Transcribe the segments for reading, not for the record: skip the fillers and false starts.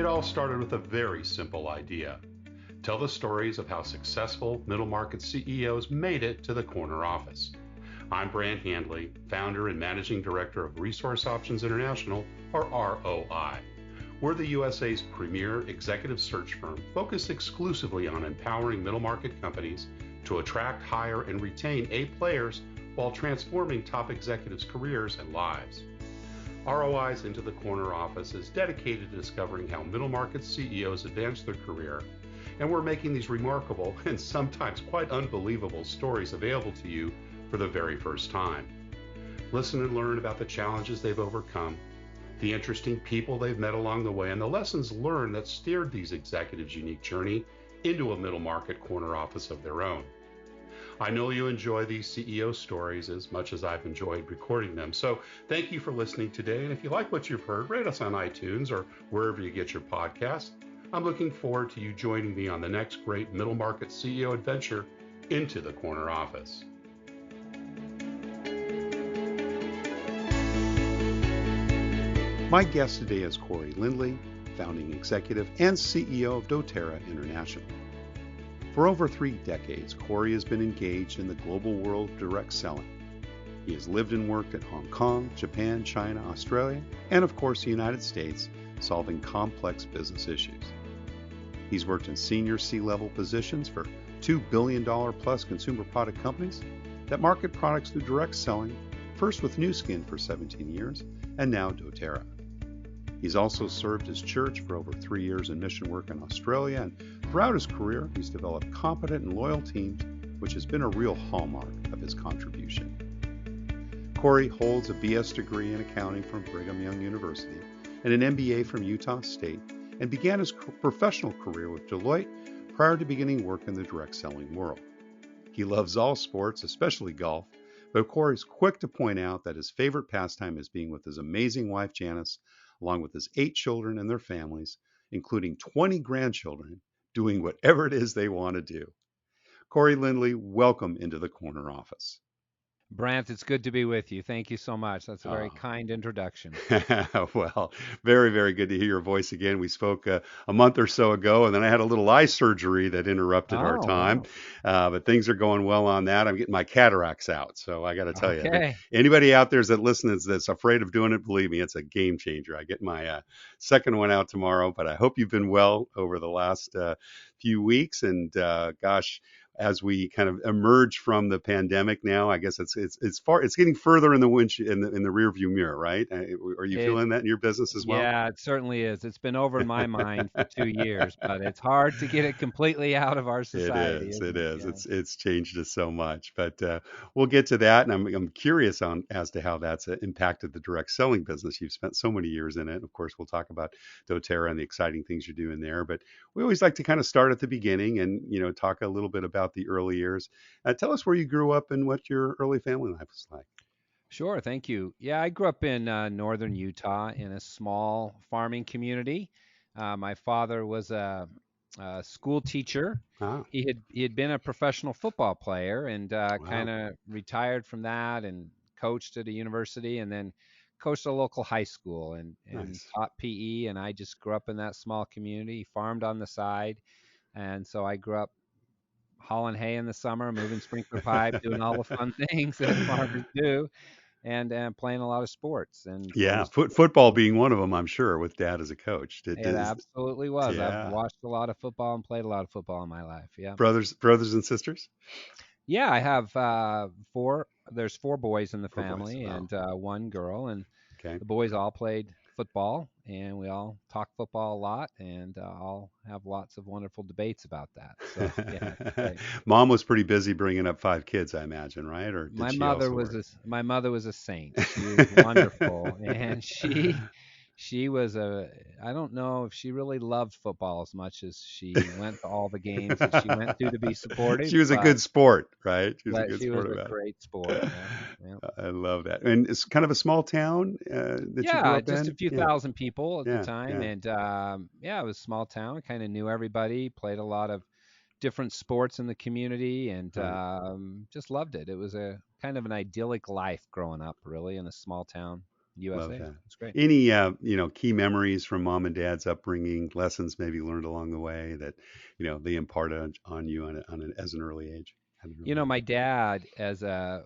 It all started with a very simple idea. Tell the stories of how successful middle market CEOs made it to the corner office. I'm Brant Handley, founder and managing director of Resource Options International, or ROI. We're the USA's premier executive search firm focused exclusively on empowering middle market companies to attract, hire, and retain A players while transforming top executives' careers and lives. ROI's Into the Corner office is dedicated to discovering how middle market CEOs advance their career, and we're making these remarkable and sometimes quite unbelievable stories available to you for the very first time. Listen and learn about the challenges they've overcome, the interesting people they've met along the way, and the lessons learned that steered these executives' unique journey into a middle market corner office of their own. I know you enjoy these CEO stories as much as I've enjoyed recording them. So thank you for listening today. And if you like what you've heard, rate us on iTunes or wherever you get your podcasts. I'm looking forward to you joining me on the next great middle market CEO adventure into the corner office. My guest today is Corey Lindley, founding executive and CEO of doTERRA International. For over 3 decades, Corey has been engaged in the global world of direct selling. He has lived and worked in Hong Kong, Japan, China, Australia, and of course the United States, solving complex business issues. He's worked in senior C-level positions for $2 billion plus consumer product companies that market products through direct selling, first with Nu Skin for 17 years, and now doTERRA. He's also served his church for over 3 years in mission work in Australia, and throughout his career, he's developed competent and loyal teams, which has been a real hallmark of his contribution. Corey holds a BS degree in accounting from Brigham Young University and an MBA from Utah State, and began his professional career with Deloitte prior to beginning work in the direct selling world. He loves all sports, especially golf, but Corey's quick to point out that his favorite pastime is being with his amazing wife, Janis, along with his 8 children and their families, including 20 grandchildren, doing whatever it is they want to do. Corey Lindley, welcome into the corner office. Brant, it's good to be with you. Thank you so much. That's a very Oh. kind introduction. Well, very, very good to hear your voice again. We spoke a month or so ago, and then I had a little eye surgery that interrupted our Oh, time. wow. But things are going well on that. I'm getting my cataracts out. So I got to tell you, Okay. anybody out there that listens that's afraid of doing it, believe me, it's a game changer. I get my second one out tomorrow, but I hope you've been well over the last few weeks. And gosh, as we kind of emerge from the pandemic now, I guess it's getting further in the in the rear view mirror, right? Are you It, feeling that in your business as well? yeah, it certainly is. It's been over in my mind for 2 years, but it's hard to get it completely out of our It society, is. It isn't it? is. Yeah. It's changed us so much, but we'll get to that. And I'm curious on as to how that's impacted the direct selling business. You've spent so many years in it. Of course, we'll talk about doTERRA and the exciting things you're doing there. But we always like to kind of start at the beginning and talk a little bit about the early years. Tell us where you grew up and what your early family life was like. Sure. Thank you. Yeah, I grew up in northern Utah in a small farming community. My father was a school teacher. Ah, He had been a professional football player and kind wow, of retired from that and coached at a university and then coached a local high school and nice. taught PE. And I just grew up in that small community, farmed on the side, and so I grew up hauling hay in the summer, moving sprinkler pipe, doing all the fun things that farmers do, and playing a lot of sports. And Yeah, was football being one of them, I'm sure, with dad as a coach. It absolutely was. I've Yeah, watched a lot of football and played a lot of football in my life. Yeah. brothers and sisters. Yeah, I have four. There's 4 boys in the 4 boys. family Wow. and 1 girl, and Okay. the boys all played football, and we all talk football a lot, and all have lots of wonderful debates about that. So yeah, it's great. Mom was pretty busy bringing up 5 kids, I imagine, right? Or did she also work? My mother was a saint. She was wonderful, and she was a I don't know if she really loved football as much as she went to all the games that she went to be supportive, She was a good sport, right? She was a good she was sport a about great sport. Yeah, yeah. it. I love that. And it's kind of a small town that you grew Yeah, up just a in? few Yeah, thousand people at the yeah, time, yeah. and yeah, it was a small town. Kind of knew everybody, played a lot of different sports in the community, and Right. just loved it. It was a kind of an idyllic life growing up, really, in a small town. Love USA. that. It's great. Any key memories from mom and dad's upbringing, lessons maybe learned along the way that they imparted on you as an early age, at an early age. My dad, as a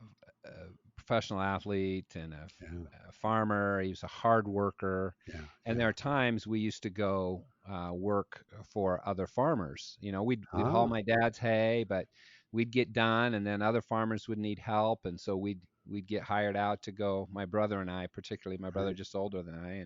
professional athlete and Yeah, a farmer, he was a hard worker. yeah, And there yeah. are times we used to go work for other farmers. We'd haul Ah, my dad's hay, but we'd get done, and then other farmers would need help, and so we'd get hired out to go. My brother and I, particularly my brother, right. just older than I,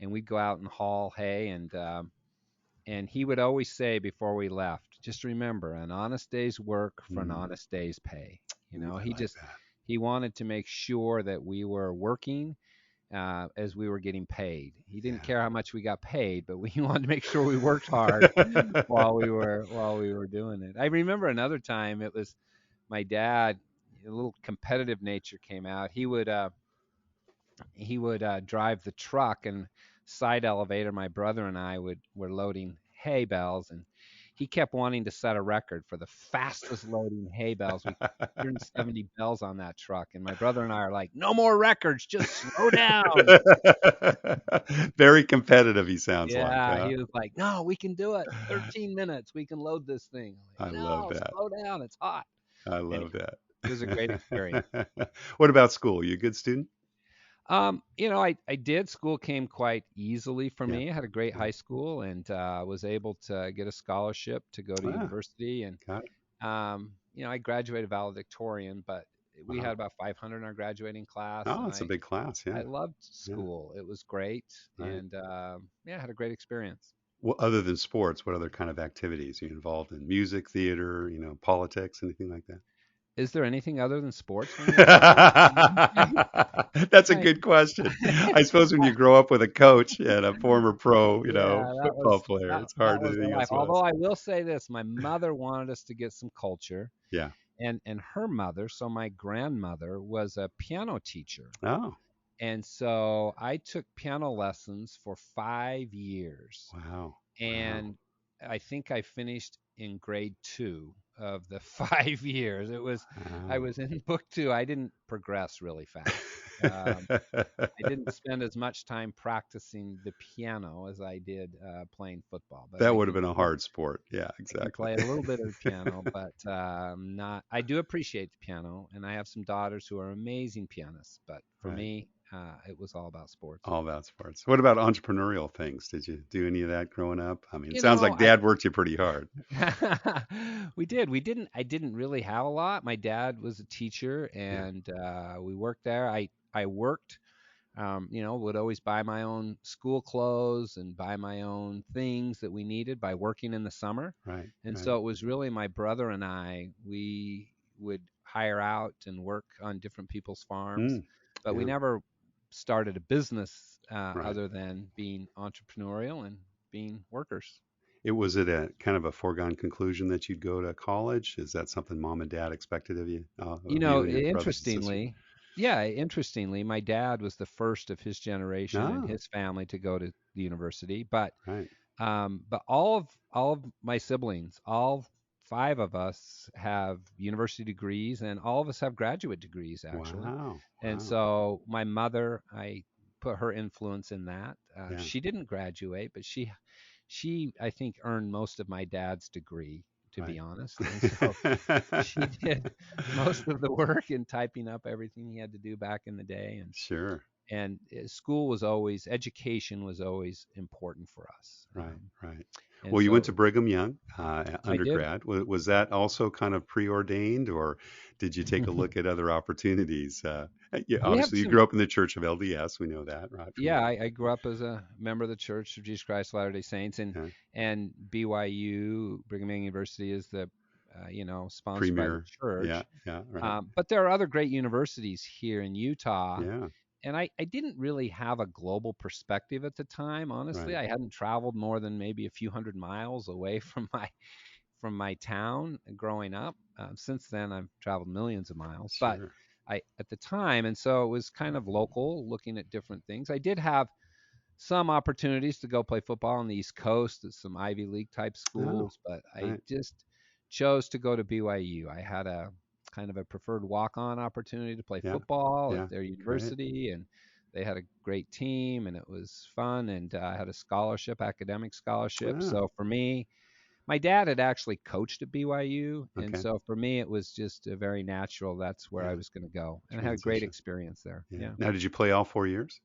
and we'd go out and haul hay, and he would always say before we left, just remember, an honest day's work for an Mm. honest day's pay. Ooh, I He like just that. he wanted to make sure that we were working as we were getting paid. He didn't care how much we got paid, but we wanted to make sure we worked hard Yeah. while we were doing it. I remember another time it was my dad. A little competitive nature came out. He would drive the truck and side elevator. My brother and I were loading hay bales, and he kept wanting to set a record for the fastest loading hay bales. We 170 bells on that truck, and my brother and I are like, "No more records, just slow down." Very competitive, he sounds like, Yeah, huh? he was like, "No, we can do it. 13 minutes, we can load this thing." I'm I like, love "No, that. slow down, it's hot." I love Anyway, it was a great experience. that. What about school? You a good student? I did. School came quite easily for Yeah, me. I had a great yeah. high school and was able to get a scholarship to go to Ah, university. And got it. I graduated valedictorian, but we had Wow. about 500 in our graduating class, Oh, and it's a I big class. I Yeah, loved yeah, school. It was great, right. and yeah, I had a great experience. Well, other than sports, what other kind of activities are you involved in? Music, theater, politics, anything like that? Is there anything other than sports when you're a kid? That's a I, good question. I suppose when you grow up with a coach and a former pro, Yeah, football player, it's that hard to was our think life. of Although us. I will say this, my mother wanted us to get some culture, Yeah. and her mother, so my grandmother, was a piano teacher. Oh, And so I took piano lessons for 5 years, wow. Wow. and I think I finished in grade two of the 5 years. I Wow. was in book two. I didn't progress really fast. I didn't spend as much time practicing the piano as I did playing football, but That would have been a hard sport. Yeah, I can exactly. play a little bit of the piano, but not. I do appreciate the piano, and I have some daughters who are amazing pianists. But for Right. me, it was all about sports. All about sports. What about entrepreneurial things? Did you do any of that growing up? I mean, it You sounds know, like dad worked you pretty hard. we did. We didn't. I didn't really have a lot. My dad was a teacher, Yeah. and we worked there. I worked. Would always buy my own school clothes and buy my own things that we needed by working in the summer. Right. And Right. so it was really my brother and I, we would hire out and work on different people's farms, Mm, but we yeah. never started a business Right. other than being entrepreneurial and being workers. It a kind of a foregone conclusion that you'd go to college? Is that something mom and dad expected of you and your brothers and sisters? Interestingly, my dad was the first of his generation and Ah, his family to go to the university, but right. all of my siblings, all five of us have university degrees, and all of us have graduate degrees actually. Wow. And Wow. so my mother, I put her influence in that. Yeah. She didn't graduate, but she I think earned most of my dad's degree, to be Right. honest. And so she did most of the work in typing up everything he had to do back in the day, Sure. and education was always important for us. Right. Right. And Well, you went to so Brigham Young, I did. undergrad. Was that also kind of preordained, or did you take a look at other opportunities? Yeah, We have obviously, you some. grew up in the Church of LDS. We know that, right, from Yeah, dad. I grew up as a member of the Church of Jesus Christ of Latter-day Saints, and Yeah. and BYU, Brigham Young University, is the sponsored by the Premier. Yeah. church. Yeah. Right. But there are other great universities here in Utah, Yeah. and I didn't really have a global perspective at the time. Honestly, Right. I hadn't traveled more than maybe a few hundred miles away from my town growing up. Since then, I've traveled millions of miles, but Sure. I at the time, and so it was kind of local, looking at different things. I did have some opportunities to go play football on the East Coast at some Ivy League type Oh. schools, but I Right. just chose to go to BYU. I had a kind of a preferred walk-on opportunity to play Yeah. football at Yeah. their Great. university, and they had a great team, and it was fun. And I had a scholarship, academic scholarship. Ah, So for me, my dad had actually coached at BYU, and okay. so for me, it was just very natural. That's where I Yeah. was going to go, and I had a great Transition. experience there. Yeah. Yeah. Now, did you play all 4 years?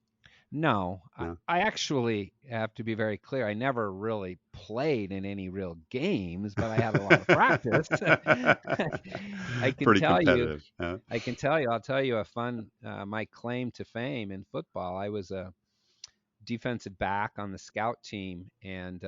No, No. I actually have to be very clear. I never really played in any real games, but I had a lot of practice. I can Pretty tell you, competitive. Huh? I'll tell you a fun, my claim to fame in football. I was a defensive back on the scout team, and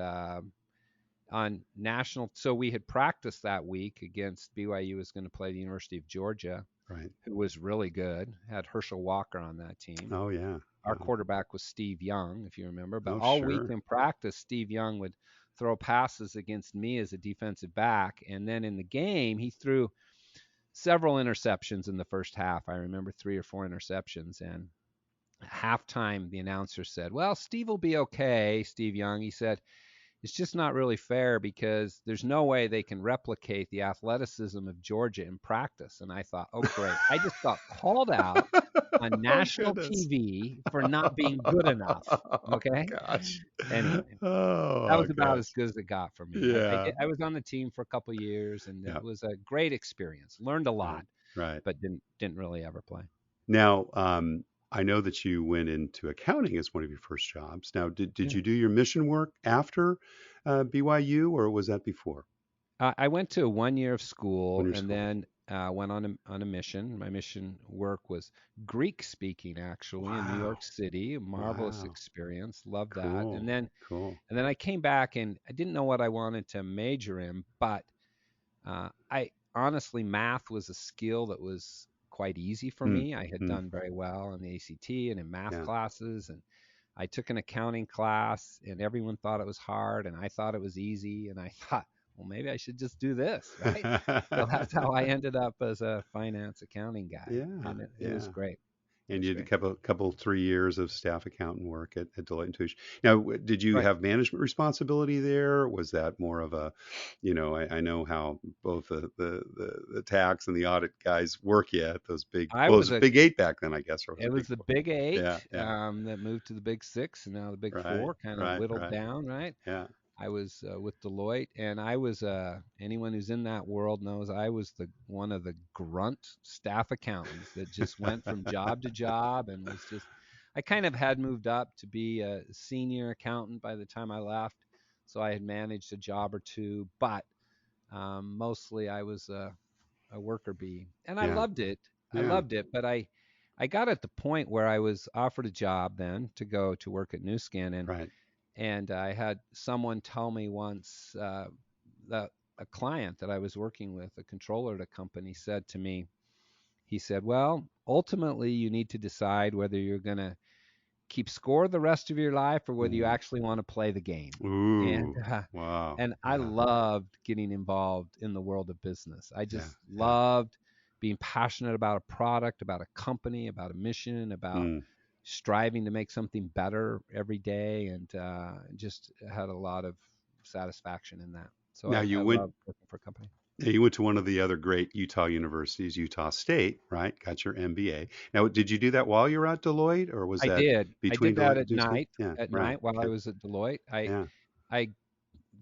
on national, so we had practiced that week against BYU was going to play the University of Georgia, Right. who was really good, had Herschel Walker on that team. Oh, yeah. Our quarterback was Steve Young, if you remember. But Oh, all week sure. in practice, Steve Young would throw passes against me as a defensive back. And then in the game, he threw several interceptions in the first half. I remember 3 or 4 interceptions. And at halftime, the announcer said, "Well, Steve will be okay, Steve Young." He said, "It's just not really fair because there's no way they can replicate the athleticism of Georgia in practice." And I thought, oh, great. I just got called out on Oh, national goodness. TV for not being good enough. Oh, Okay. gosh. Anyway, that Oh, was about as gosh. good as it got for me. Yeah. I was on the team for a couple of years, and Yeah. it was a great experience. Learned a Right. lot, Right. but didn't really ever play. Now, I know that you went into accounting as one of your first jobs. Now, did Yeah. you do your mission work after BYU, or was that before? I went to 1 year of When school you're and school? then went on a mission. My mission work was Greek speaking, actually, in New Wow. York City. A marvelous Wow. experience. Loved that. Cool. Cool. And then I came back and I didn't know what I wanted to major in, but I honestly, math was a skill that was quite easy for Hmm. me. I had Hmm. done very well in the ACT and in math Yeah. classes, and I took an accounting class, and everyone thought it was hard, and I thought it was easy, and I thought, well, maybe I should just do this, right? So that's how I ended up as a finance accounting guy, Yeah. and it was Yeah. great. It And was you did a great. couple 3 years of staff accountant work at Deloitte and Touche. Now, did you Right. have management responsibility there? Was that more of a, I know how both the tax and the audit guys work yet. Those big, I well, it was was a a big eight back then, I guess, or was It it big was the four? big Yeah, eight yeah. that moved to the big six, and now the big Right, four, kind of right, whittled right. down, right? Yeah. I was with Deloitte, and I was anyone who's in that world knows I was the one of the grunt staff accountants that just went from job to job and was just. I kind of had moved up to be a senior accountant by the time I left, so I had managed a job or two, but mostly I was a worker bee, and I Yeah. loved it. I Yeah. loved it, but I got at the point where I was offered a job then to go to work at New Skin, Right. and I had someone tell me once that a client that I was working with, a controller at a company, said to me, he said, "Well, ultimately, you need to decide whether you're going to keep score the rest of your life or whether you Ooh. actually want to play the game." And Ooh. Wow. I Yeah. loved getting involved in the world of business. I Yeah. just Yeah. loved being passionate about a product, about a company, about a mission, about Mm. striving to make something better every day, and just had a lot of satisfaction in that. So Now I you went love working for a company. you went to one of the other great Utah universities, Utah State, right? Got your MBA. Now, did you do that while you were at Deloitte, or was I that did. I between did that Deloitte and Tucson? Yeah. at Right. night while I Okay. was at Deloitte. Yeah. I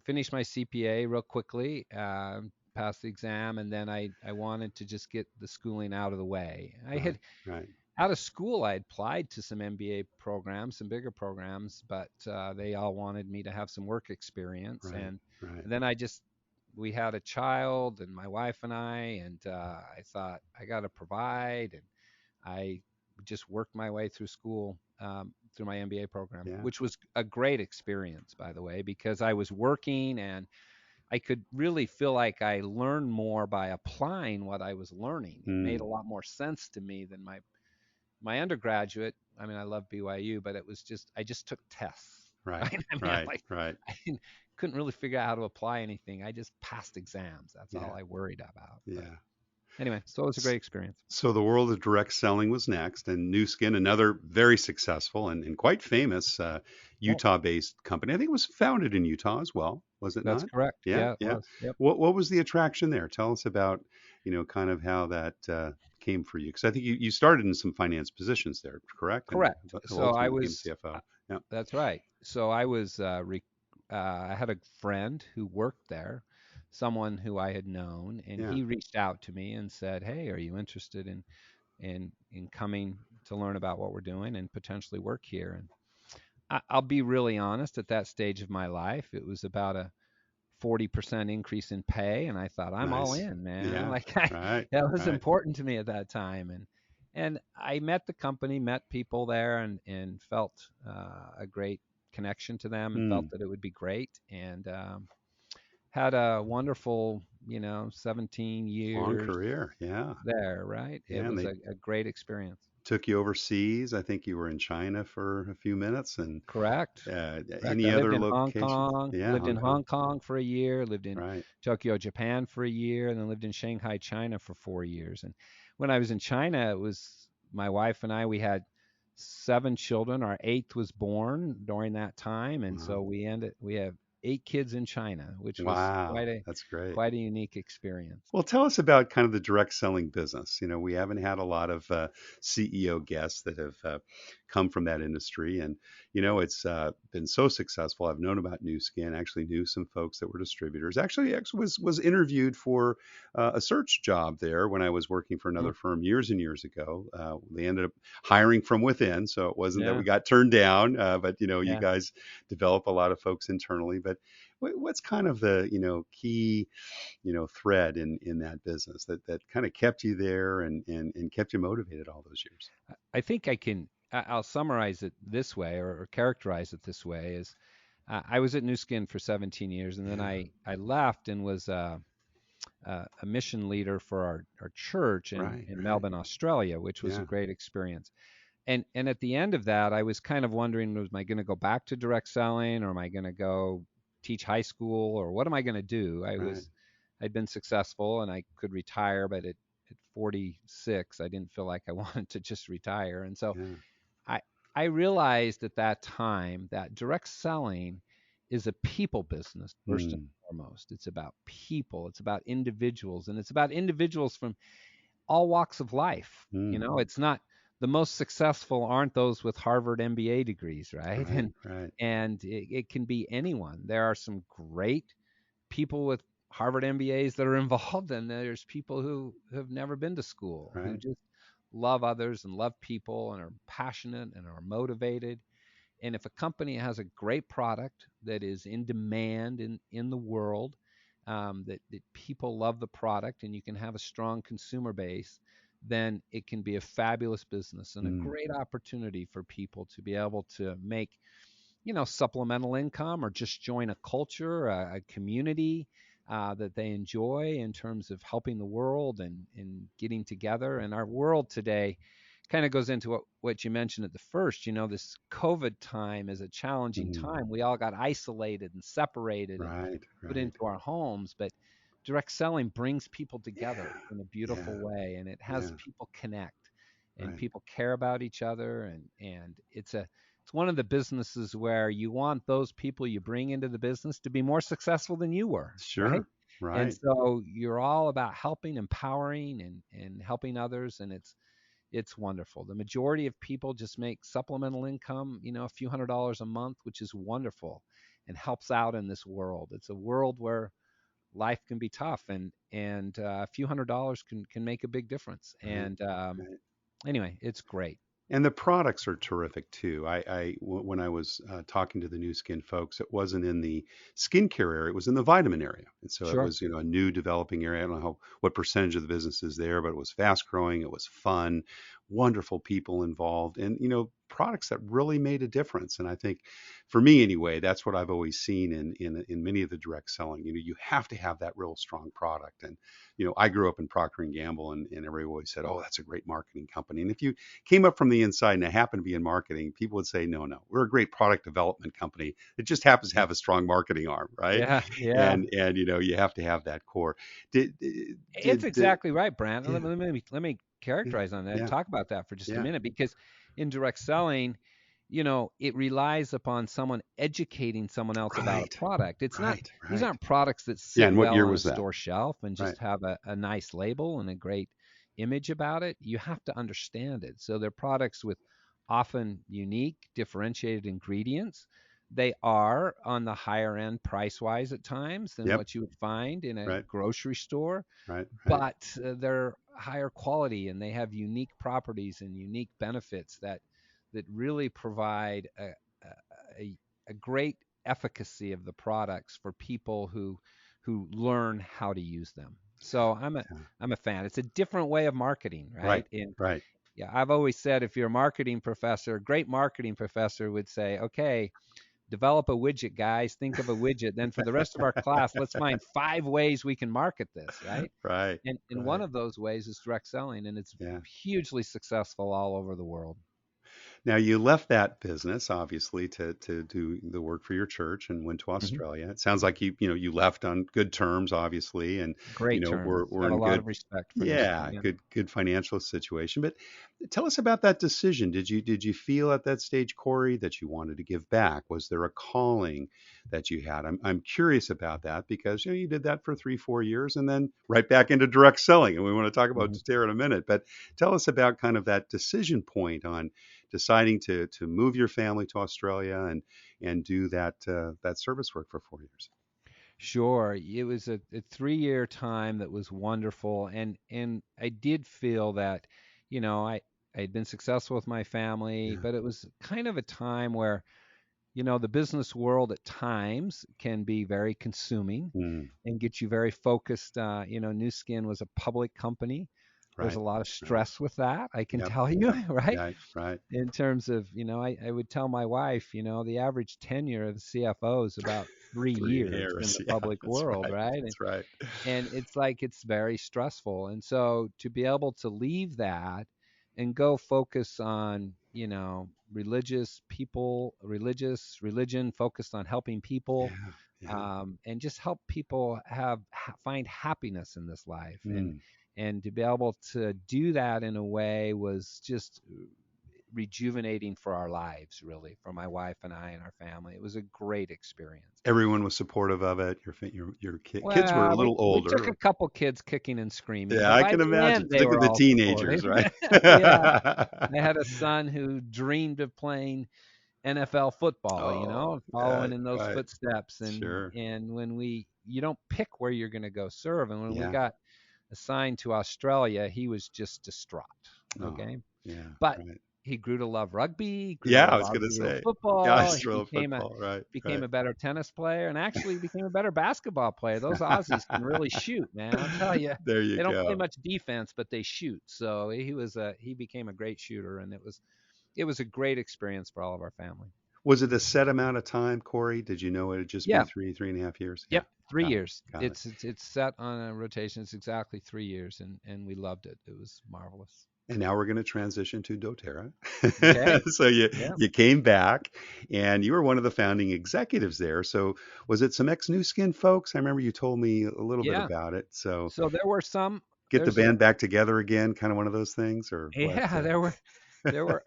finished my CPA real quickly, passed the exam, and then I wanted to just get the schooling out of the way. I Right. had Right. out of school, I applied to some MBA programs, some bigger programs, but they all wanted me to have some work experience. Right. Right. And then we had a child, and my wife and and I thought I got to provide, and I just worked my way through school, through my MBA program, Yeah. which was a great experience, by the way, because I was working and I could really feel like I learned more by applying what I was learning. It made Mm. a lot more sense to me than my undergraduate. I mean, I love BYU, but it was just I just took tests, Right. right? I mean, Right. Right. I couldn't really figure out how to apply anything. I just passed exams. That's all Yeah. I worried about. But Yeah. anyway, so it was a great experience. So the world of direct selling was next, and New Skin, another very successful and quite famous Yeah, Utah-based company. I think it was founded in Utah as well, was it that's not? correct. Yeah, Yeah, it yeah. was. Yep. What was the attraction there? Tell us about, kind of how that came for you? Because I think you started in some finance positions there, correct? And Correct. but So I ultimately became was, CFO. Yeah, that's right. So I was, I had a friend who worked there, someone who I had known, and yeah. he reached out to me and said, "Hey, are you interested in coming to learn about what we're doing and potentially work here?" And I'll be really honest, at that stage of my life, it was about a 40% increase in pay, and I thought, I'm all Nice. in, man. Yeah. Like Right. that was Right. important to me at that time. And I met the company, met people there, and felt a great connection to them, and felt Hmm. that it would be great, and had a wonderful, 17 Long years career. Yeah. there, right? It Yeah. And was they a great experience. took you overseas. I think you were in China for a few minutes, and Correct. Correct. any I lived other in Hong locations? Kong, Yeah, lived in Hong Kong. Hong Kong for a year, lived in Right. Tokyo, Japan for a year, and then lived in Shanghai, China for 4 years. And when I was in China, it was my wife and I, we had 7 children. Our eighth was born during that time. And Wow. so we have 8 kids in China, which was Wow. That's great. quite a unique experience. Well, tell us about kind of the direct selling business. We haven't had a lot of CEO guests that have come from that industry, and it's been so successful. I've known about New Skin. Actually, knew some folks that were distributors. Actually was interviewed for a search job there when I was working for Mm, another firm years and years ago. They ended up hiring from within, so it wasn't that yeah, we got turned down. But you yeah. guys develop a lot of folks internally. But what's kind of the key thread in that business that kind of kept you there and kept you motivated all those years? I think I'll summarize it this way, or characterize it this way: is I was at New Skin for 17 years, and then Yeah, I left and was a mission leader for our church right, in right. Melbourne, Australia, which was a Yeah, great experience. And at the end of that, I was kind of wondering, was I going to go back to direct selling, or am I going to go teach high school, or what am I going to do? right. I'd been successful and I could retire, but at 46, I didn't feel like I wanted to just retire. And so Yeah. I I realized at that time that direct selling is a people business first and Hmm. foremost. It's about people, it's about individuals, and it's about individuals from all walks of life. Hmm. It's not, the most successful aren't those with Harvard MBA degrees, right? Right, right, And it can be anyone. There are some great people with Harvard MBAs that are involved, and there's people who have never been to school, who right. just love others and love people and are passionate and are motivated. And if a company has a great product that is in demand in the world, that people love the product, and you can have a strong consumer base, then it can be a fabulous business and a Hmm. great opportunity for people to be able to make, supplemental income, or just join a culture, a community that they enjoy in terms of helping the world and getting together. And our world today kind of goes into what you mentioned at the first. This COVID time is a challenging Hmm. time. We all got isolated and separated and Right, put right. into our homes, but direct selling brings people together Yeah, in a yeah, beautiful way, and it has yeah. people connect, and Right. people care about each other, and it's one of the businesses where you want those people you bring into the business to be more successful than you were, right? Sure. And Right. so you're all about helping, empowering, and helping others, and it's wonderful. The majority of people just make supplemental income, a few $100s a month, which is wonderful and helps out in this world. It's a world where life can be tough, and a few $100s can make a big difference. Right. And Right. anyway, it's great. And the products are terrific too. When I was talking to the New Skin folks, it wasn't in the skincare area; it was in the vitamin area, and so it Sure. was a new developing area. I don't know what percentage of the business is there, but it was fast growing. It was fun, wonderful people involved, and products that really made a difference. And I think, for me anyway, that's what I've always seen in many of the direct selling. You have to have that real strong product. And I grew up in Procter and Gamble, and everybody always said, "Oh, that's a great marketing company." And if you came up from the inside and it happened to be in marketing, people would say, no, no, we're a great product development company. It just happens to Yeah. have a strong marketing arm, right? Yeah. Yeah. And you have to have that core. Did It's did the exactly right, Brant. Yeah, Let me yeah, characterize on that and yeah, talk about that for just a yeah. minute, because in direct selling, it relies upon someone educating someone else about a Right, product. It's not, right, these right. aren't products that Yeah, sit and what well year on a was that? store shelf and Right. just have a nice label and a great, image about it, you have to understand it. So they're products with often unique, differentiated ingredients. They are on the higher end price wise at times than Yep. what you would find in a Right. grocery store, Right. Right. but they're higher quality and they have unique properties and unique benefits that really provide a, a great efficacy of the products for people who learn how to use them. So Yeah. I'm a fan. It's a different way of marketing, Right. right? And Right. yeah, I've always said if you're a marketing professor, a great marketing professor would say, okay, develop a widget, guys. Think of a widget. Then for the rest of our class, let's find 5 ways we can market this, right? Right. And one Right. of those ways is direct selling, and it's Yeah. hugely successful all over the world. Now you left that business obviously to do the work for your church and went to Hmm. Australia. It sounds like you left on good terms, obviously, and Great terms. we're Have a in lot good, of respect for them. yeah, Yeah. good financial situation. But tell us about that decision. Did you feel at that stage, Corey, that you wanted to give back? Was there a calling that you had? I'm curious about that because you did that for 3 4 years and then right back into direct selling, and we want to talk about Hmm. doTERRA in a minute. But tell us about kind of that decision point on deciding to move your family to Australia and do that service work for 4 years. Sure. It was a 3 year time that was wonderful. And I did feel that, I had been successful with my family, Yeah. but it was kind of a time where, the business world at times can be very consuming Mm, and get you very focused. New Skin was a public company. There's a right. lot of Right. stress with that, I can Yep. tell you, right? Right. Right. In terms of, I would tell my wife, the average tenure of the CFO is about 3 years in 3 years. the Yeah. public That's world, right. right? That's right. And it's like it's very stressful. And so to be able to leave that and go focus on, religious people, religion focused on helping people, Yeah. Yeah. and just help people find happiness in this life, and Mm. and to be able to do that in a way was just rejuvenating for our lives, really, for my wife and I and our family. It was a great experience. Everyone was supportive of it. Your kids were a Well, we little we took a older. couple kids kicking and screaming, Yeah, but I by can the imagine, end they particularly were the all supportive. teenagers, right? Yeah, I had a son who dreamed of playing NFL football, Oh, yeah, following in those right. footsteps. And Sure. and when you don't pick where you're going to go serve, and when we Yeah. got assigned to Australia, he was just distraught. Oh, Okay, yeah. but Right. he grew to love rugby, he grew to Yeah, I love was gonna Aussie say. Yeah, football. He Australian football. Right. became Right. a better tennis player, and actually became a better basketball player. Those Aussies can really shoot, man. I'll tell you, There you they don't play go. much defense, but they shoot. So he became a great shooter, and it was a great experience for all of our family. Was it a set amount of time, Corey? Did you know it'd just be Yeah. 3.5 years? Yeah. Yep. three Got it. years. Got it. It's set on a rotation. It's exactly 3 years, and we loved it. It was marvelous. And now we're going to transition to doTERRA. Okay. So you Yeah. you came back and you were one of the founding executives there. So was it some ex-Nu Skin folks? I remember you told me a little bit Yeah. about it. So So there were some. get the There's band back together again, kind of one of those things, or what? Yeah, there were.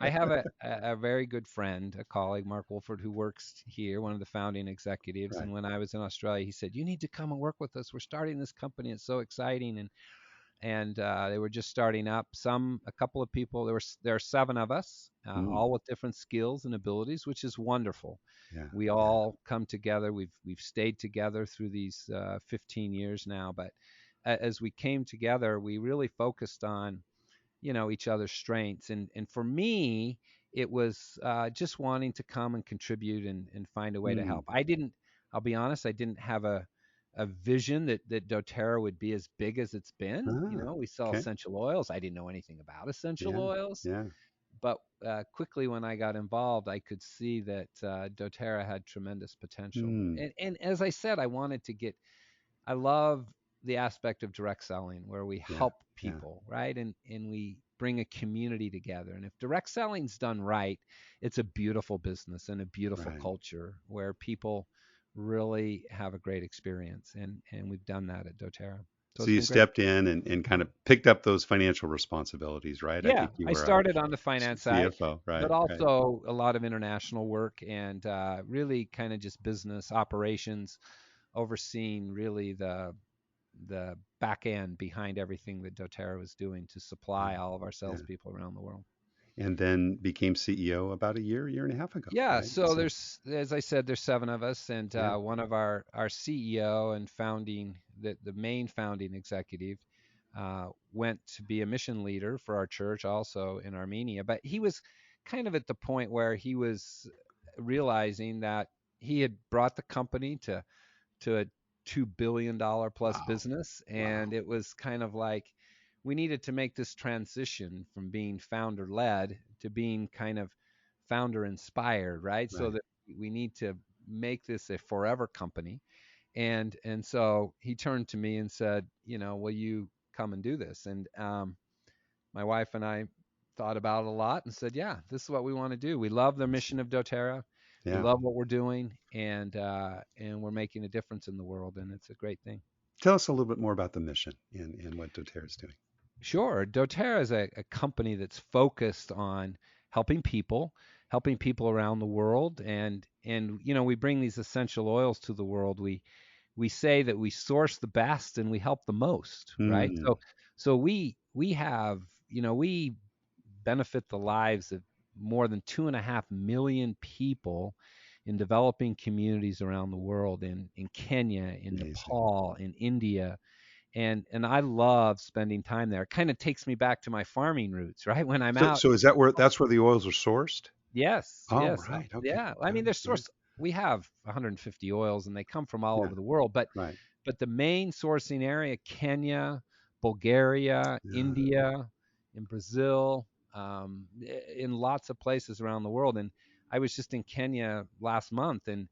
I have a very good friend, a colleague, Mark Wolford, who works here, one of the founding executives. Right. And when I was in Australia, he said, "You need to come and work with us. We're starting this company. It's so exciting." And they were just starting up. A couple of people. There are 7 of us, Mm, all with different skills and abilities, which is wonderful. yeah. We Yeah. all come together. We've stayed together through these 15 years now, but as we came together, we really focused on each other's strengths. And for me, it was just wanting to come and contribute and find a way to Mm. help. I'll be honest, I didn't have a vision that doTERRA would be as big as it's been. Ah, We sell okay. essential oils. I didn't know anything about essential Yeah. oils, Yeah. but quickly when I got involved, I could see that doTERRA had tremendous potential. Mm, And as I said, I love the aspect of direct selling where we yeah. help Yeah. people, right? And we bring a community together. And if direct selling's done right, it's a beautiful business and a beautiful Right. culture where people really have a great experience. And we've done that at doTERRA. So So it's you been great. stepped in and kind of picked up those financial responsibilities, right? I Yeah, think you I were a started on the finance side, CFO, but right? Right. also a lot of international work and really kind of just business operations, overseeing really the back end behind everything that doTERRA was doing to supply all of our Yeah. salespeople around the world. And then became CEO about a year and a half ago, Yeah, right? so So, there's, as I said, there's seven of us, and yeah. one of our CEO and founding, the main founding executive, went to be a mission leader for our church, also in Armenia. But he was kind of at the point where he was realizing that he had brought the company to a $2 billion plus Wow. business, Wow. and it was kind of like we needed to make this transition from being founder led to being kind of founder inspired, right? So Right. that we need to make this a forever company. And so he turned to me and said, will you come and do this? And my wife and I thought about it a lot and said, yeah, this is what we want to do. We love the mission of doTERRA. We Yeah. love what we're doing, and we're making a difference in the world, and it's a great thing. Tell us a little bit more about the mission and what doTERRA is doing. Sure. doTERRA is a company that's focused on helping people around the world, and we bring these essential oils to the world. We say that we source the best and we help the most, right? Hmm. So we have, we benefit the lives of more than 2.5 million people in developing communities around the world, in Kenya, in Amazing. Nepal, in India. And I love spending time there. It kind of takes me back to my farming roots, right? When I'm So, out. so is that where that's where the oils are sourced? Yes, Oh, yes. right. Okay. Yeah. I mean, Got it. there's Yeah. source. We have 150 oils, and they come from all Yeah. over the world. But Right. the main sourcing area, Kenya, Bulgaria, Yeah. India, in Brazil, in lots of places around the world. And I was just in Kenya last month, and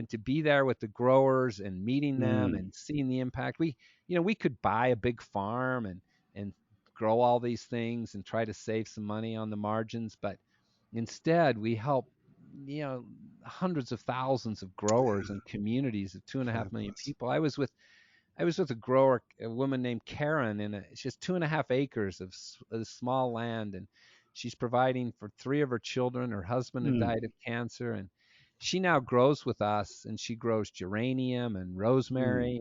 to be there with the growers and meeting them Mm, and seeing the impact. We could buy a big farm and grow all these things and try to save some money on the margins, but instead we help you know hundreds of thousands of growers and communities of 2.5 million fabulous. people. I was with a grower, a woman named Karen, and she has 2.5 acres of small land, and she's providing for three of her children. Her husband had Mm, died of cancer, and she now grows with us, and she grows geranium and mm, rosemary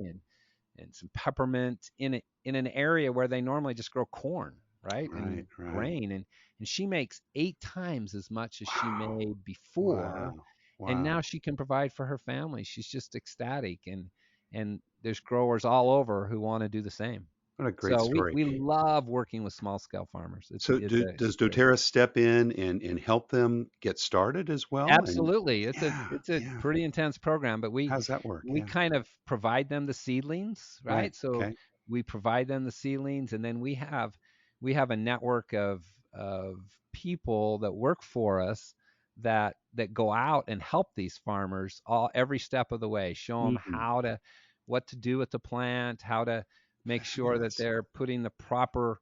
and some peppermint in an area where they normally just grow corn, right? right. And Right. grain. And she makes 8 times as much as she Wow. made before. Wow. And now Wow. she can provide for her family. She's just ecstatic. And there's growers all over who want to do the same. What a great So we, story. we love working with small scale farmers. It's So it's a does great. doTERRA step in and help them get started as well? And Absolutely. It's a yeah, it's a yeah. pretty intense program, but we How's that work? we Yeah. kind of provide them the seedlings, Right. right? So Okay. we provide them the seedlings, and then we have a network of people that work for us that go out and help these farmers every step of the way, show them Mm, what to do with the plant, how to make sure that fabulous. they're putting the proper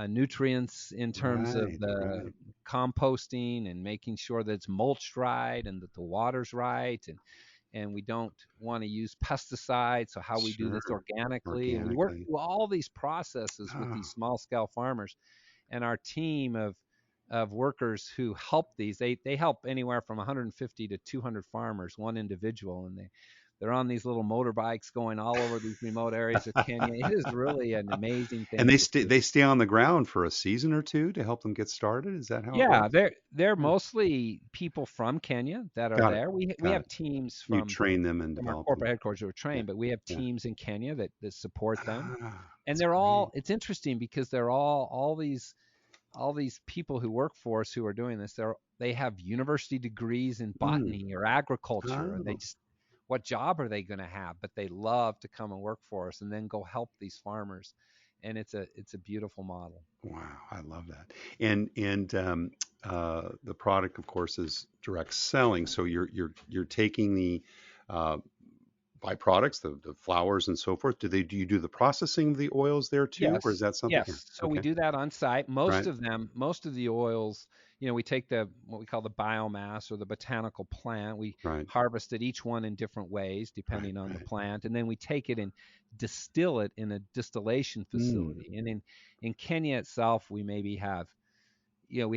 nutrients in terms of Right. the Right. composting, and making sure that it's mulched right and that the water's right, and we don't want to use pesticides. So how we do Sure. this organically, and we work Organically. through all these processes with these Ah, small scale farmers, and our team of workers who help these. They help anywhere from 150 to 200 farmers, one individual, and they're on these little motorbikes going all over these remote areas of Kenya. It is really an amazing and thing they to stay see. they stay on the ground for a season or two to help them get started. Is that how it Yeah, works? they're Yeah. mostly people from Kenya that are Got it. there. We Got have it. teams You from train them and from our develop them. corporate headquarters who are Yeah. trained, but we have Yeah. teams in Kenya that support them. And That's they're great. all, it's interesting because they're all these people who work for us who are doing this. They have university degrees in Mm. botany or agriculture, and they Oh, just, what job are they going to have? But they love to come and work for us and then go help these farmers. And it's a beautiful model. wow. I love that. And the product, of course, is direct selling. So you're taking the uh, byproducts, the flowers and so forth. Do you do the processing of the oils there too, or is Yes, that something? Yeah. yes. So we Okay. do that on site. Most Right. of them, most of the oils, we take the what we call the biomass or the botanical plant. We Right. harvested each one in different ways Right. depending on the Right. plant, and then we take it and distill it in a distillation Mm. facility. And in Kenya itself, we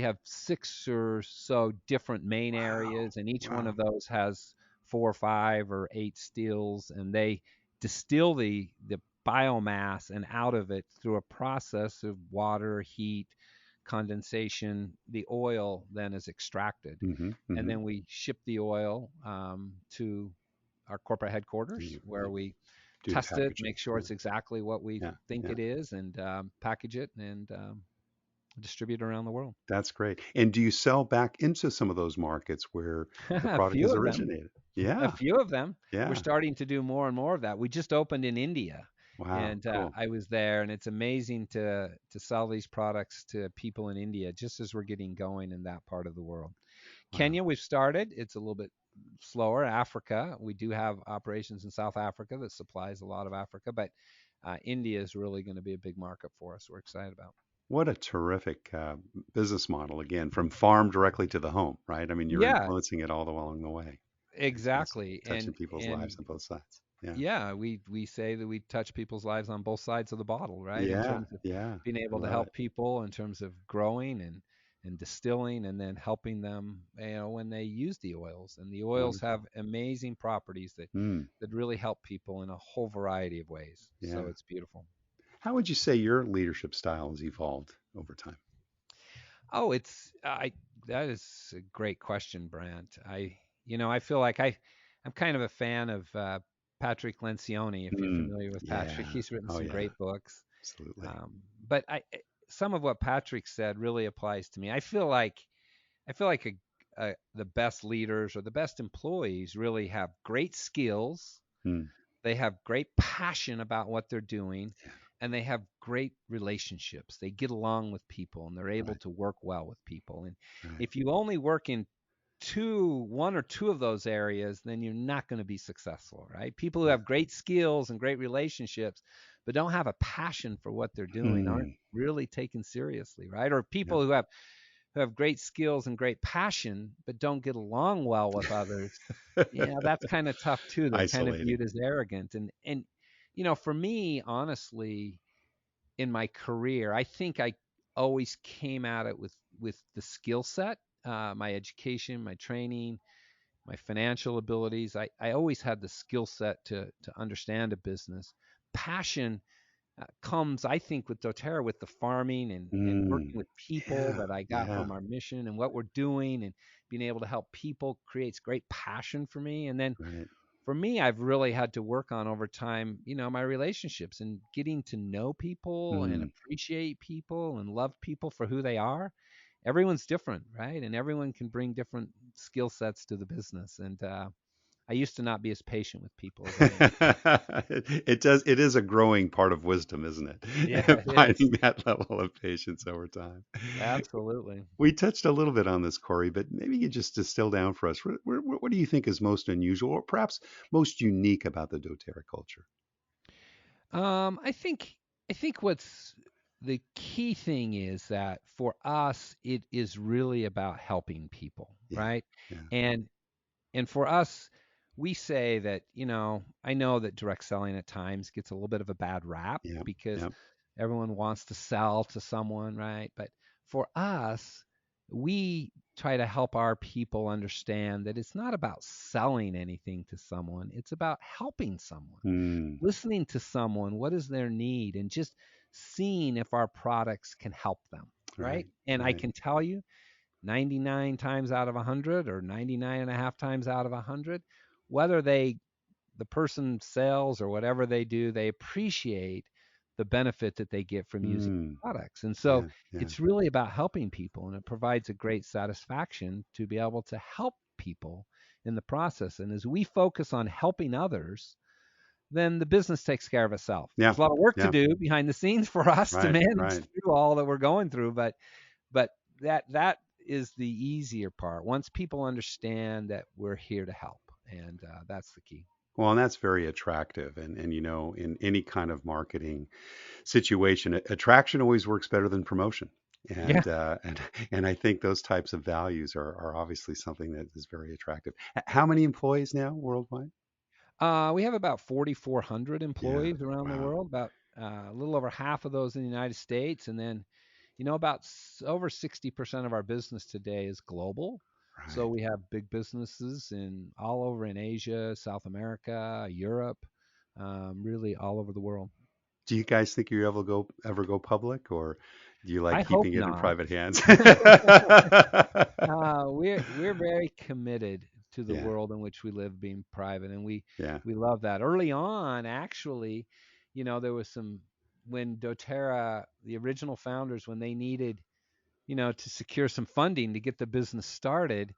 have six or so different main Wow. areas, and each one Wow. of those has 4 or 5 or 8 stills, and they distill the biomass, and out of it, through a process of water, heat, condensation, the oil then is extracted. Mm-hmm. And Mm-hmm. then we ship the oil to our corporate headquarters, where You we do the test it, packaging. make sure Yeah. it's exactly what we Yeah. think Yeah. it is, and package it and distribute it around the world. That's great. And do you sell back into some of those markets where the A product few is of them. originated? A Yeah. few of them. We're Yeah. starting to do more and more of that. We just opened in India, Wow. and Cool. I was there, and it's amazing to sell these products to people in India just as we're getting going in that part of the world. Wow. Kenya, we've started. It's a little bit slower. Africa, we do have operations in South Africa that supplies a lot of Africa, but India is really going to be a big market for us. We're excited about. What a terrific business model, again, from farm directly to the home, right? I mean, you're Yeah, influencing it all the way along the way. It's exactly. touching And people's and lives on both sides. Yeah. yeah, we say that we touch people's lives on both sides of the bottle, right? In Yeah. terms of Yeah. being I able to love help it. people, in terms of growing and distilling, and then helping them, when they use the oils. And the oils have Wonderful. amazing properties Mm, that really help people in a whole variety of ways. yeah. So it's beautiful. How would you say your leadership style has evolved over time? Oh, it's I that is a great question, Brant. I feel like I'm kind of a fan of Patrick Lencioni, if you're Mm, familiar with Patrick. yeah. He's written Oh, some yeah. great books. Absolutely. But some of what Patrick said really applies to me. I feel like the best leaders or the best employees really have great skills. Mm, They have great passion about what they're doing, yeah. and they have great relationships. They get along with people, and they're able Right. to work well with people. And Right. if you only work in one or two of those areas, then you're not going to be successful, right? People who Yeah. have great skills and great relationships, but don't have a passion for what they're doing, aren't Mm, really taken seriously, right? Or yeah. people who have great skills and great passion, but don't get along well with others. Yeah, that's kind of tough too. They're kind of Isolating. viewed as arrogant. And for me, honestly, in my career, I think I always came at it with the skill set, my education, my training, my financial abilities. I always had the skill set to understand a business. Passion comes, I think, with doTERRA, with the farming and Mm, working with people yeah. that I got Yeah. from our mission and what we're doing, and being able to help people creates great passion for me. And then Right. for me, I've really had to work on over time, my relationships and getting to know people and Mm, appreciate people and love people for who they are. Everyone's different, right? And everyone can bring different skill sets to the business. And I used to not be as patient with people as I am. it does. It is a growing part of wisdom, isn't Yeah, it? it is. Finding that level of patience over time. Absolutely. We touched a little bit on this, Corey, but maybe you just distill down for us. What do you think is most unusual, or perhaps most unique about the DoTerra culture? I think what's the key thing is that for us, it is really about helping people, Yeah. right? Yeah. And and for us, we say that, I know that direct selling at times gets a little bit of a bad rap Yeah. because Yeah. everyone wants to sell to someone, right? But for us, we try to help our people understand that it's not about selling anything to someone, it's about helping someone, Mm, listening to someone, what is their need, and just seeing if our products can help them, right? right. And I Right. can tell you, 99 times out of 100 or 99 and a half times out of 100, whether the person sells or whatever they do, they appreciate the benefit that they get from using Mm, products. And so yeah. Yeah. it's really about helping people, and it provides a great satisfaction to be able to help people in the process. And as we focus on helping others, then the business takes care of itself. Yeah. There's a lot of work to Yeah. do behind the scenes for us to Right. manage Right. through all that we're going through, but that is the easier part. Once people understand that we're here to help, and that's the key. Well, and that's very attractive. And in any kind of marketing situation, attraction always works better than promotion. Yeah. And I think those types of values are obviously something that is very attractive. How many employees now worldwide? We have about 4,400 Yeah. employees around the Wow. world, about a little over half of those in the United States. And then, about over 60% of our business today is global. So Right. we have big businesses in all over in Asia, South America, Europe, really all over the world. Do you guys think you ever go public, or do you like I hope keeping it in not. private hands? We're very committed to the Yeah, world in which we live being private, and yeah, we love that. Early on, actually, there was some when doTERRA, the original founders, when they needed, to secure some funding to get the business started,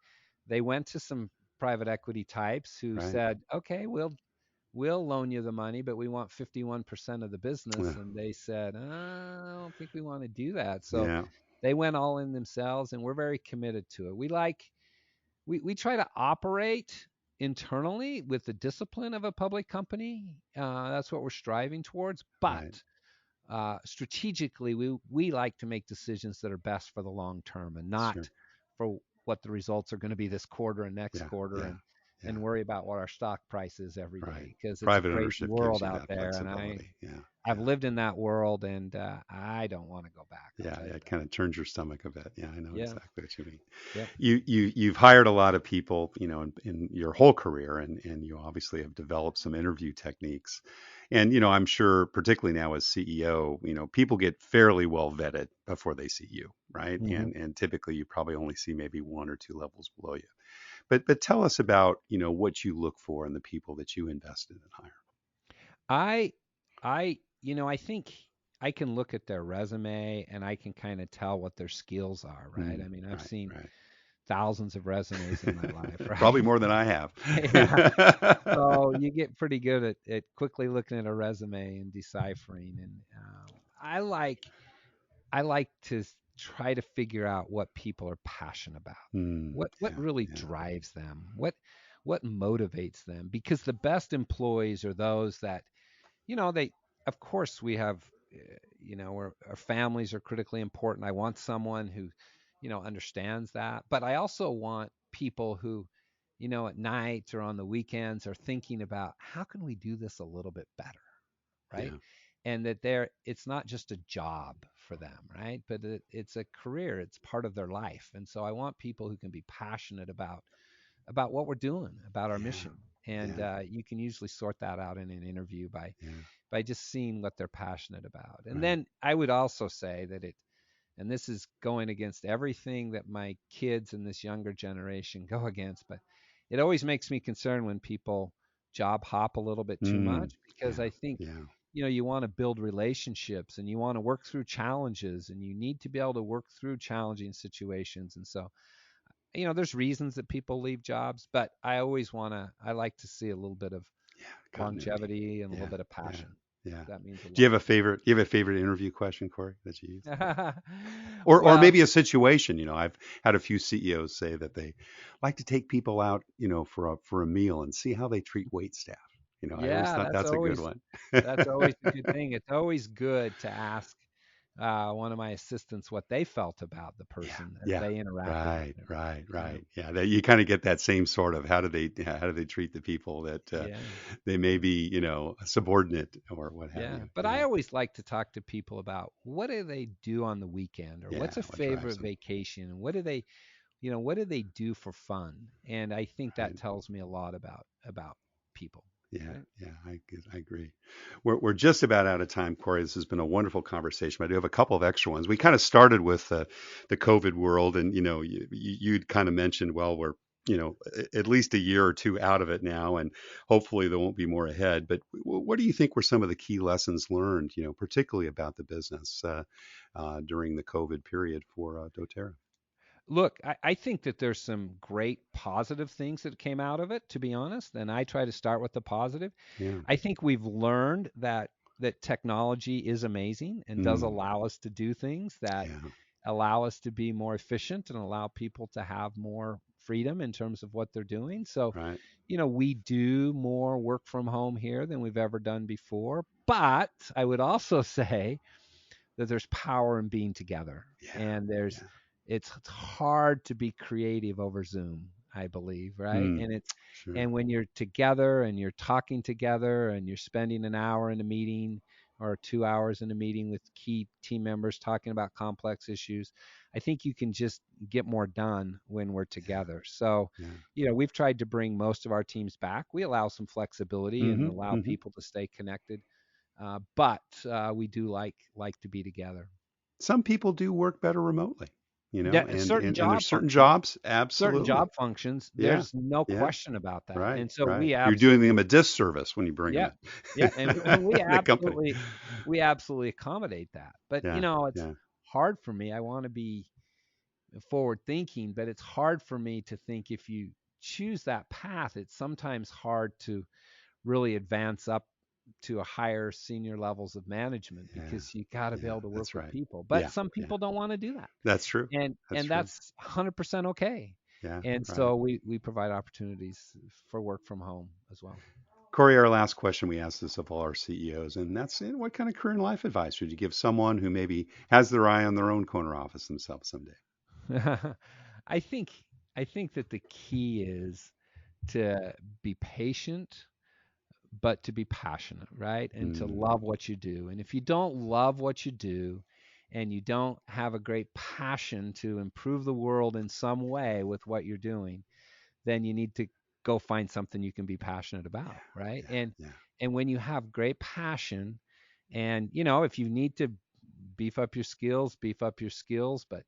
they went to some private equity types who right. said, "Okay, we'll loan you the money, but we want 51% of the Yeah, business." And they said, I don't think we want to do that. So yeah, they went all in themselves, and we're very committed to it. We try to operate internally with the discipline of a public company. That's what we're striving towards. But right. strategically, we like to make decisions that are best for the long term and Sure. not for what the results are going to be this quarter and next Yeah, quarter, yeah, and yeah. worry about what our stock price is every Right. day, because it's a Private crazy ownership gives world you out that there, and flexibility. Yeah, I've yeah. lived in that world, and I don't want to go back. I'll Yeah, tell yeah, you it that. kind of turns your stomach a bit. Yeah, I know Yeah. exactly what you mean. Yep. You've hired a lot of people, in your whole career, and you obviously have developed some interview techniques. And I'm sure, particularly now as CEO, people get fairly well vetted before they see you, right? hmm And typically you probably only see maybe one or two levels below you. But tell us about, what you look for in the people that you invest in and hire. I I think I can look at their resume and I can kind of tell what their skills are, right? I mean, I've Right, seen right. thousands of resumes in my life, Probably right? more than I have. Yeah. So you get pretty good at quickly looking at a resume and deciphering. And I like to try to figure out what people are passionate about. What Yeah, really yeah, drives them? What motivates them? Because the best employees are those that, they, of course, we have, our families are critically important. I want someone who, understands that. But I also want people who, at night or on the weekends are thinking about how can we do this a little bit better, right? yeah, And that it's not just a job for them, right? But it's a career. It's part of their life. And so I want people who can be passionate about what we're doing, about our yeah, mission. And yeah, you can usually sort that out in an interview yeah. by just seeing what they're passionate about. And Right. then I would also say that and this is going against everything that my kids and this younger generation go against, but it always makes me concerned when people job hop a little bit too much, because Yeah, I think, yeah, you want to build relationships and you want to work through challenges, and you need to be able to work through challenging situations. And so, there's reasons that people leave jobs, but I like to see a little bit of yeah. Continuity. longevity and a little Yeah, bit of yeah, passion. yeah. That means a Do you have lot. a favorite? Do you have a favorite interview question, Corey, that you use? Or Well, maybe a situation. I've had a few CEOs say that they like to take people out, for a meal and see how they treat wait staff. I always yeah, thought that's a good one. that's always a good thing. It's always good to ask one of my assistants what they felt about the Yeah, person as yeah. they interacted with Right, them. right, You know, right. Yeah, that you kind of get that same sort of how do they treat the people that yeah, they may be, subordinate or what have yeah. you. But Yeah, I always like to talk to people about what do they do on the weekend, or yeah. what's a What drives favorite them? vacation, and what do they do for fun? And I think that Right. tells me a lot about people, Yeah, right? yeah, I agree. We're just about out of time, Corey. This has been a wonderful conversation. I do have a couple of extra ones. We kind of started with the COVID world, and you'd kind of mentioned, well, we're at least a year or two out of it now, and hopefully there won't be more ahead. But what do you think were some of the key lessons learned, particularly about the business during the COVID period for DoTerra? Look, I think that there's some great positive things that came out of it, to be honest. And I try to start with the positive. Yeah, I think we've learned that technology is amazing and does mm, allow us to do things that yeah, allow us to be more efficient and allow people to have more freedom in terms of what they're doing. So, right. we do more work from home here than we've ever done before. But I would also say that there's power in being together, Yeah, and yeah, it's hard to be creative over Zoom, I believe, right? mm, sure, And when you're together and you're talking together and you're spending an hour in a meeting or 2 hours in a meeting with key team members talking about complex issues, I think you can just get more done when we're yeah, together. So, yeah. we've tried to bring most of our teams back. We allow some flexibility and Mm-hmm, allow mm-hmm. people to stay connected, But we do like to be together. Some people do work better remotely, Yeah, and certain there's job certain functions, jobs, absolutely. there's Yeah, no yeah, question about that. right, And so right. we You're doing them absolutely, a disservice when you bring them yeah, in. yeah, and we The company. absolutely accommodate that. But Yeah, it's yeah, hard for me. I want to be forward thinking, but it's hard for me to think if you choose that path, it's sometimes hard to really advance up to a higher senior levels of management yeah, because you got to be yeah. able to work That's with right. people. But Yeah, some yeah. people don't want to do that. That's true. That's And true. that's 100% okay. Yeah, And right. so we provide opportunities for work from home as well. Corey, our last question, we ask this of all our CEOs, and that's what kind of career and life advice would you give someone who maybe has their eye on their own corner office themselves someday? I think I think that the key is to be patient, but to be passionate, right? And to Mm, love what you do. And if you don't love what you do and you don't have a great passion to improve the world in some way with what you're doing, then you need to go find something you can be passionate about, right? yeah, And yeah, when you have great passion and if you need to beef up your skills, but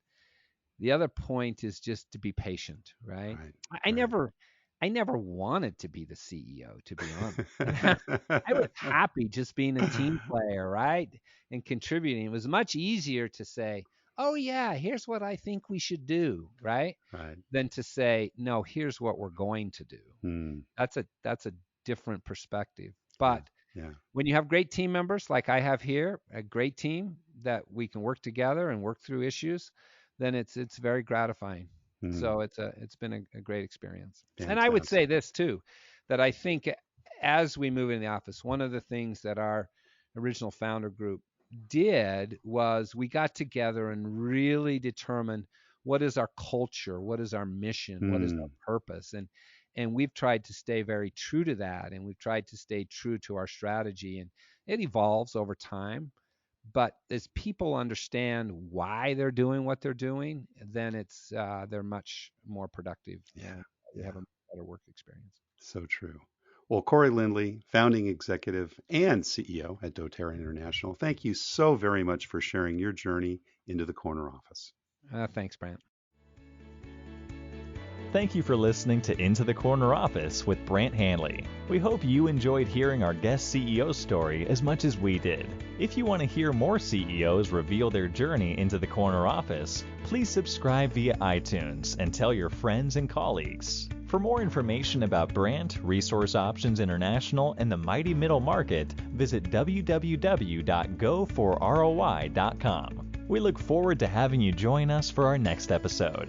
the other point is just to be patient, right? right, I, I right. never I never wanted to be the CEO, to be honest. I was happy just being a team player, right? And contributing. It was much easier to say, "Oh yeah, here's what I think we should do," right? Right. Than to say, "No, here's what we're going to do." Mm, That's a different perspective. yeah, But yeah. when you have great team members like I have here, a great team that we can work together and work through issues, then it's very gratifying. Mm, So it's been a great experience. And I would say fantastic. this too, that I think as we move in the office, one of the things that our original founder group did was we got together and really determined what is our culture, what is our mission, what is our Mm, purpose, and we've tried to stay very true to that, and we've tried to stay true to our strategy, and it evolves over time. But as people understand why they're doing what they're doing, then they're much more productive yeah, and we yeah. have a better work experience. So true. Well, Corey Lindley, founding executive and CEO at doTERRA International, thank you so very much for sharing your journey into the corner office. Thanks, Brant. Thank you for listening to Into the Corner Office with Brant Hanley. We hope you enjoyed hearing our guest CEO story as much as we did. If you want to hear more CEOs reveal their journey into the corner office, please subscribe via iTunes and tell your friends and colleagues. For more information about Brant, Resource Options International, and the mighty middle market, visit www.goforroi.com. We look forward to having you join us for our next episode.